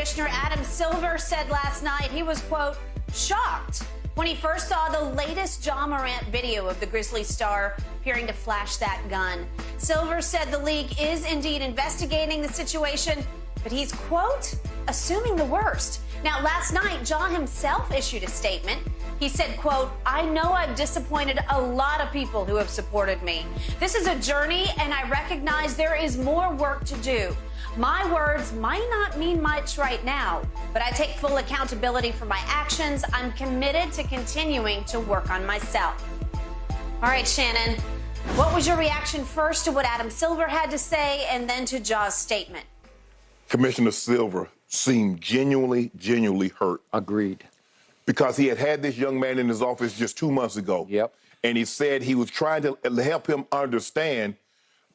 Commissioner Adam Silver said last night he was, quote, shocked when he first saw the latest Ja Morant video of the Grizzlies star appearing to flash that gun. Silver said the league is indeed investigating the situation, but he's, quote, assuming the worst. Now, last night, Ja himself issued a statement. He said, quote, I know I've disappointed a lot of people who have supported me. This is a journey, and I recognize there is more work to do. My words might not mean much right now, but I take full accountability for my actions. I'm committed to continuing to work on myself. All right, Shannon, what was your reaction first to what Adam Silver had to say and then to Ja's statement? Commissioner Silver seemed genuinely hurt. Agreed. Because he had this young man in his office just 2 months ago. Yep. And he said he was trying to help him understand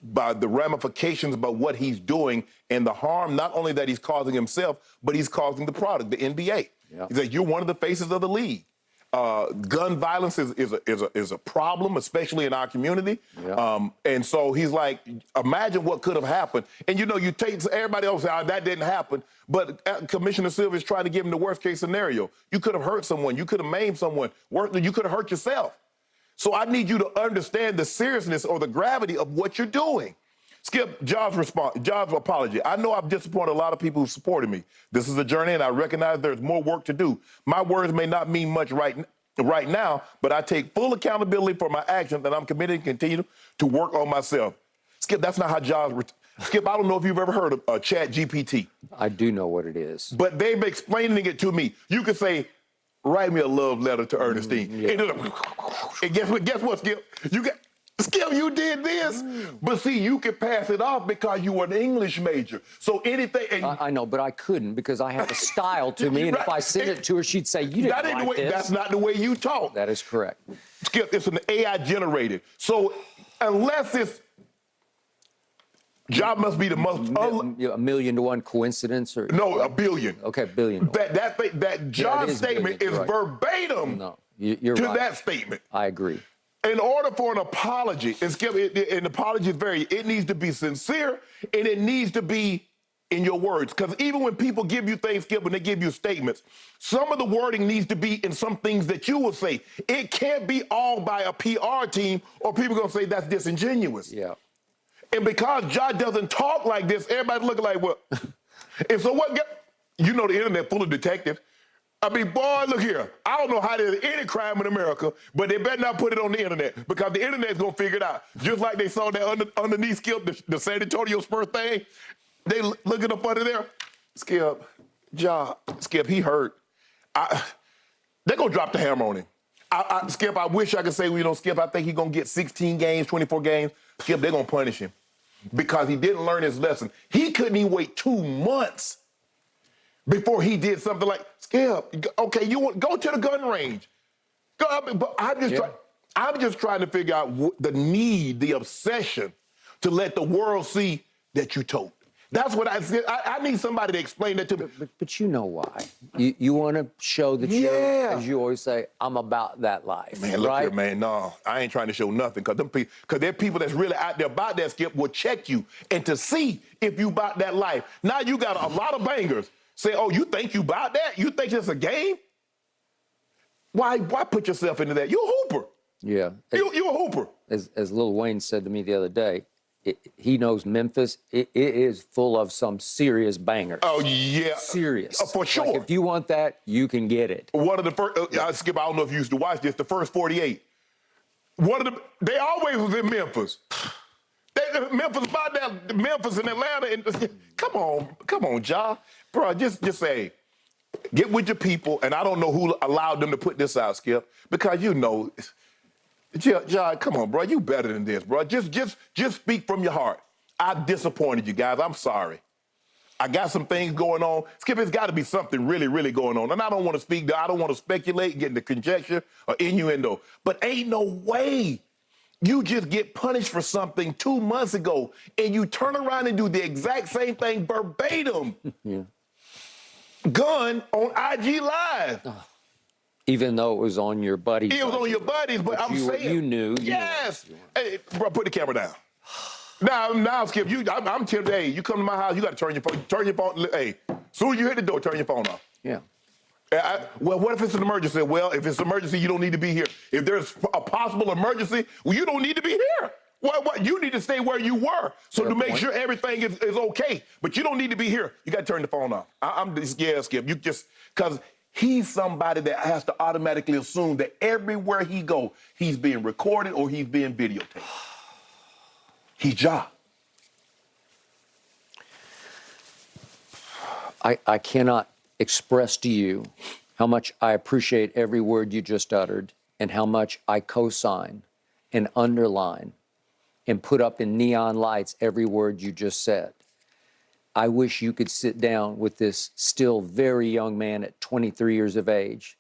by the ramifications about what he's doing and the harm not only that he's causing himself, but he's causing the product, the NBA. Yep. He said, you're one of the faces of the league. Gun violence is a problem, especially in our community. Yep. And so he's like, imagine what could have happened. And, you know, you take everybody else out, that didn't happen. But Commissioner Silver is trying to give him the worst case scenario. You could have hurt someone. You could have maimed someone. You could have hurt yourself. So I need you to understand the seriousness or the gravity of what you're doing. Skip, Ja's apology. I know I've disappointed a lot of people who supported me. This is a journey, and I recognize there's more work to do. My words may not mean much right now, but I take full accountability for my actions, and I'm committed to continue to work on myself. Skip, that's not how Skip, I don't know if you've ever heard of Chat GPT. I do know what it is. But they've explaining it to me. You could say, write me a love letter to Ernestine. Yeah. And guess what, Skip? Skip, you did this. But see, you can pass it off because you were an English major. So anything... And I know, but I couldn't because I have a style to me, and if I sent it to her, she'd say, you didn't write this. That's not the way you talk. That is correct. Skip, it's an AI generated. So unless it's... Ja must be the most... A million to one coincidence? Or No, a billion. Okay, billion. That Ja's statement is right. verbatim No, you're to right. that statement. I agree. In order for an apology, an apology is it needs to be sincere and it needs to be in your words. Because even when people give you things, Skip, when they give you statements, some of the wording needs to be in some things that you will say. It can't be all by a PR team or people going to say that's disingenuous. Yeah. And because Ja doesn't talk like this, everybody's looking like, what? And so you know the internet full of detectives. I mean, boy, look here. I don't know how there's any crime in America, but they better not put it on the internet because the internet's going to figure it out. Just like they saw that underneath Skip, the San Antonio Spurs thing. They looking up under there. Skip, Skip, he hurt. They're going to drop the hammer on him. Skip, I wish I could say, Skip, I think he's going to get 16 games, 24 games. Skip, they're going to punish him because he didn't learn his lesson. He couldn't even wait 2 months before he did something like, Skip, okay, you want go to the gun range. But I'm just trying to figure out the need, the obsession to let the world see that you told. That's what I said. I need somebody to explain that to me. But you know why. You want to show that you're, as you always say, I'm about that life. Man, look here, man. No, I ain't trying to show nothing because there are people that's really out there about that, Skip, will check you and to see if you about that life. Now you got a lot of bangers say, oh, you think you about that? You think it's a game? Why put yourself into that? You're a hooper. Yeah. You're a hooper. As Lil Wayne said to me the other day, he knows Memphis. It is full of some serious bangers. Oh, yeah. Serious. For sure. Like if you want that, you can get it. One of the first, Skip, I don't know if you used to watch this, the first 48. They always was in Memphis. Memphis and Atlanta. And, come on, Ja. Bro, just say, get with your people. And I don't know who allowed them to put this out, Skip, because Ja, come on, bro. You better than this, bro. Just speak from your heart. I disappointed you guys. I'm sorry. I got some things going on. Skip, it's got to be something really, really going on. And I don't want to speak. I don't want to speculate, get into conjecture or innuendo. But ain't no way you just get punished for something 2 months ago and you turn around and do the exact same thing verbatim. Yeah. Gun on IG Live. Even though it was on your buddies. It was on your buddies, but I'm saying. You knew. Yes. Hey, bro, put the camera down. Now, Skip, I'm tempted. Hey, you come to my house, you got to turn your phone. Hey, Soon as you hit the door, turn your phone off. Yeah. Well, what if it's an emergency? Well, if it's an emergency, you don't need to be here. If there's a possible emergency, well, you don't need to be here. What? You need to stay where you were to make sure everything is okay. But you don't need to be here. You got to turn the phone off. I'm just scared, Skip. You just, because he's somebody that has to automatically assume that everywhere he go, he's being recorded or he's being videotaped. He's Ja. I cannot express to you how much I appreciate every word you just uttered and how much I co-sign and underline and put up in neon lights every word you just said. I wish you could sit down with this still very young man at 23 years of age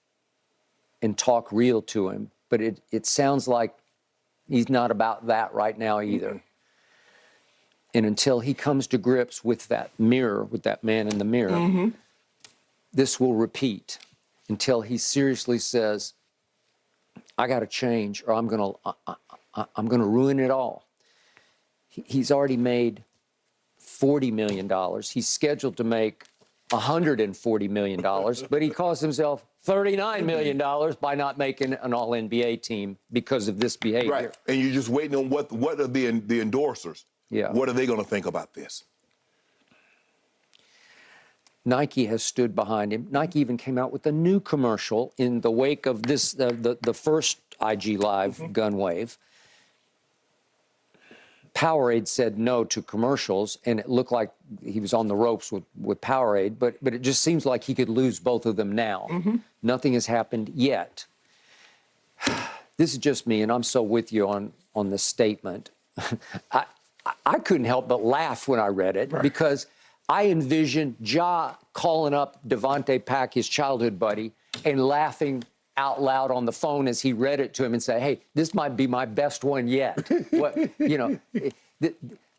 and talk real to him, but it sounds like he's not about that right now either. Mm-hmm. And until he comes to grips with that mirror, with that man in the mirror, mm-hmm. this will repeat until he seriously says, I got to change or I'm going to ruin it all. He's already made $40 million. He's scheduled to make $140 million, but he cost himself $39 million by not making an all-NBA team because of this behavior. Right, and you're just waiting on what are the endorsers. Yeah. What are they going to think about this? Nike has stood behind him. Nike even came out with a new commercial in the wake of this, the first IG Live mm-hmm. gun wave. Powerade said no to commercials, and it looked like he was on the ropes with Powerade, but it just seems like he could lose both of them now. Mm-hmm. Nothing has happened yet. This is just me, and I'm so with you on this statement. I couldn't help but laugh when I read it right. because I envisioned Ja calling up Devontae Pack, his childhood buddy, and laughing out loud on the phone as he read it to him and say, hey, this might be my best one yet. What, you know,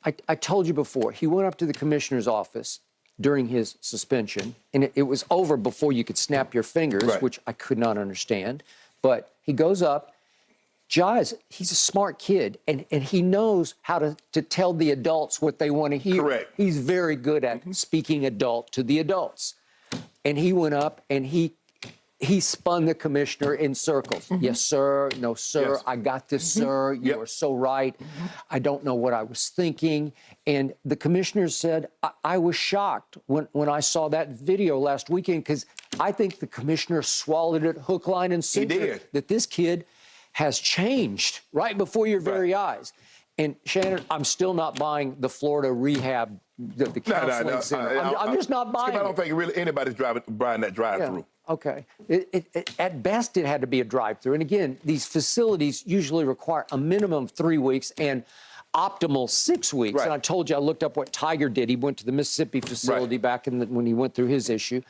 I told you before, he went up to the commissioner's office during his suspension, and it was over before you could snap your fingers, right. which I could not understand. But he goes up. Ja he's a smart kid, and he knows how to tell the adults what they want to hear. Correct. He's very good at speaking adult to the adults. And he went up and he spun the commissioner in circles. Mm-hmm. Yes, sir. No, sir. Yes. I got this, mm-hmm. sir. You are so right. Mm-hmm. I don't know what I was thinking. And the commissioner said, I was shocked when I saw that video last weekend because I think the commissioner swallowed it hook, line, and sinker. He did. That this kid has changed right before your very eyes. And Shannon, I'm still not buying the Florida rehab, the counseling center. I'm just not buying I don't think really anybody's buying that drive-through. Yeah, okay. At best, it had to be a drive-through. And again, these facilities usually require a minimum of 3 weeks and optimal 6 weeks. Right. And I told you, I looked up what Tiger did. He went to the Mississippi facility back when he went through his issue,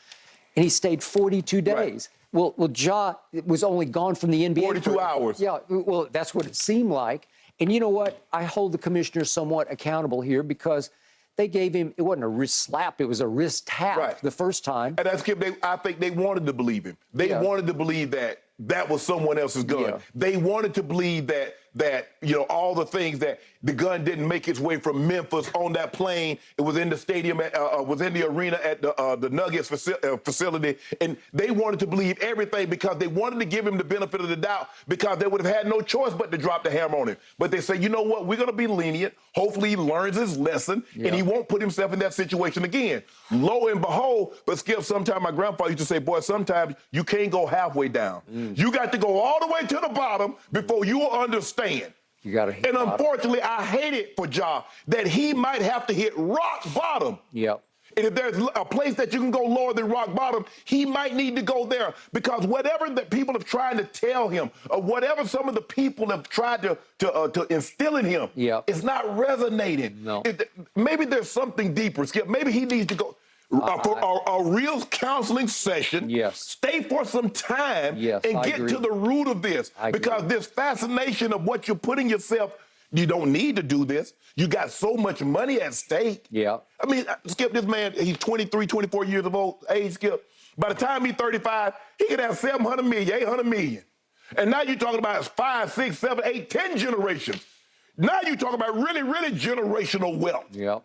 and he stayed 42 days. Right. Well, Ja was only gone from the NBA 42 hours. Yeah, well, that's what it seemed like. And you know what? I hold the commissioner somewhat accountable here because they gave him, it wasn't a wrist slap, it was a wrist tap the first time. And that's, I think they wanted to believe him. They wanted to believe that was someone else's gun. Yeah. They wanted to believe that you know, all the things that the gun didn't make its way from Memphis on that plane. It was in the stadium, was in the arena at the Nuggets facility. And they wanted to believe everything because they wanted to give him the benefit of the doubt because they would have had no choice but to drop the hammer on him. But they say, you know what, we're going to be lenient. Hopefully he learns his lesson and he won't put himself in that situation again. Lo and behold, but Skip, sometimes my grandfather used to say, boy, sometimes you can't go halfway down. You got to go all the way to the bottom before you will understand. You got to hit and bottom. Unfortunately, I hate it for Ja that he might have to hit rock bottom. Yep. And if there's a place that you can go lower than rock bottom, he might need to go there because whatever that people have tried to tell him or whatever some of the people have tried to instill in him, it's not resonating. No. Maybe there's something deeper, Skip. Maybe he needs to go for a real counseling session. Yes. Stay for some time and get to the root of this because this fascination of what you're putting yourself. You don't need to do this. You got so much money at stake. Yeah. I mean, Skip, this man, he's 23, 24 years of age, Skip. By the time he's 35, he could have 700 million, 800 million. And now you're talking about 5, 6, 7, 8, 10 generations. Now you're talking about really, really generational wealth. Yeah.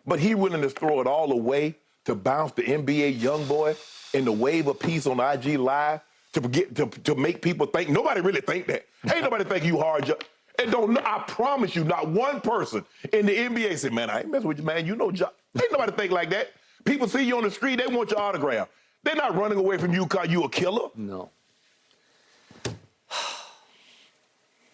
But he's willing to throw it all away to bounce the NBA young boy in the wave of peace on IG Live to make people think. Nobody really think that. Ain't nobody think you hard. And I promise you, not one person in the NBA said, man, I ain't messing with you, man. You know, ain't nobody think like that. People see you on the street, they want your autograph. They're not running away from you because you a killer. No.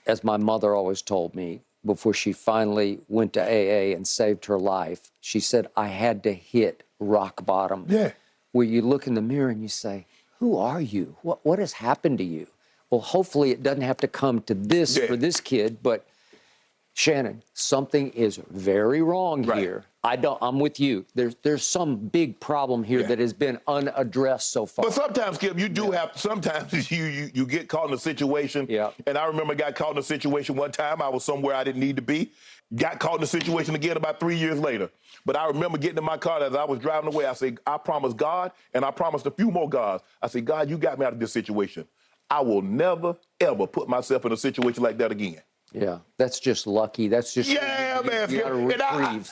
As my mother always told me before she finally went to AA and saved her life, she said, I had to hit rock bottom. Yeah. Where you look in the mirror and you say, who are you? What has happened to you? Well, hopefully it doesn't have to come to this for this kid, but Shannon, something is very wrong here. I'm with you. There's some big problem here that has been unaddressed so far. But sometimes, Skip, you do have, sometimes you get caught in a situation. Yeah. And I remember I got caught in a situation one time. I was somewhere I didn't need to be. Got caught in a situation again about 3 years later. But I remember getting in my car as I was driving away. I said, I promised God, and I promised a few more gods. I said, God, you got me out of this situation. I will never, ever put myself in a situation like that again. Yeah, that's just lucky. That's just man. You gotta reprieve.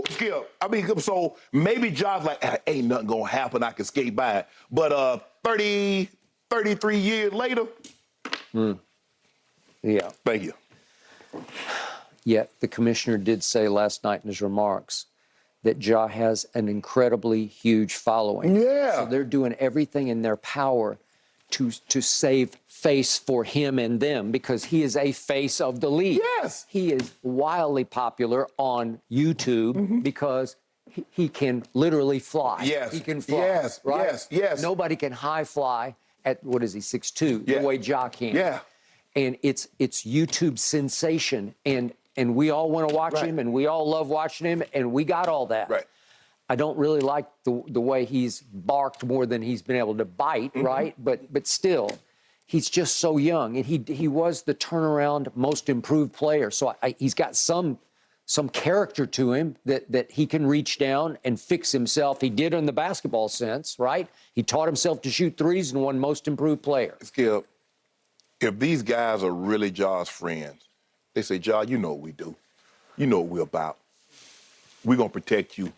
Skip. I mean, so maybe John's like, ain't nothing gonna happen. I can skate by it. But 33 years later. Yeah. Thank you. Yet the commissioner did say last night in his remarks that Ja has an incredibly huge following. Yeah. So they're doing everything in their power to save face for him and them because he is a face of the league. Yes. He is wildly popular on YouTube because he can literally fly. Yes. He can fly. Yes. Right? Yes. Yes. Nobody can high fly at, what is he, 6'2", the way Ja can. Yeah. And it's YouTube sensation. And we all want to watch him, and we all love watching him, and we got all that. Right. I don't really like the way he's barked more than he's been able to bite, right? But still, he's just so young, and he was the turnaround most improved player. So he's got some character to him that he can reach down and fix himself. He did in the basketball sense, right? He taught himself to shoot threes and won most improved player. Skip, if these guys are really Ja's friends, they say, Ja, you know what we do. You know what we're about. We're going to protect you.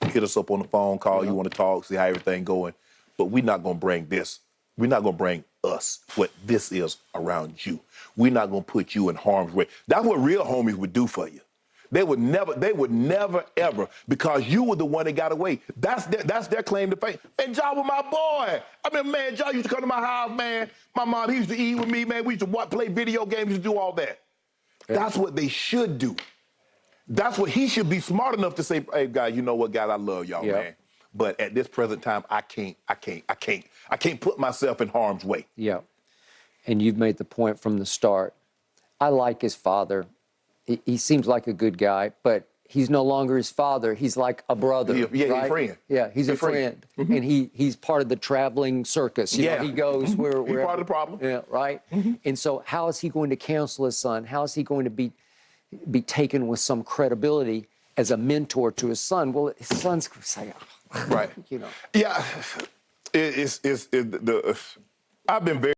Hit us up on the phone, call you want to talk, see how everything going. But we're not going to bring this. We're not going to bring us, what this is, around you. We're not going to put you in harm's way. That's what real homies would do for you. They would never, ever, because you were the one that got away. That's their claim to fame. And Ja was my boy. I mean, man, Ja used to come to my house, man. My mom, he used to eat with me, man. We used to play video games, used to do all that. That's what they should do. That's what he should be smart enough to say, hey, guys, you know what, guys, I love y'all, man. But at this present time, I can't put myself in harm's way. Yeah. And you've made the point from the start. I like his father. He seems like a good guy, but he's no longer his father. He's like a brother. Yeah, right? he's a friend. Yeah, he's a friend. And he's part of the traveling circus. You know, he goes where he's part of the problem. Yeah, right? And so how is he going to counsel his son? How is he going to be taken with some credibility as a mentor to his son? Well, his son's going to say, right. You know. Yeah, I've been very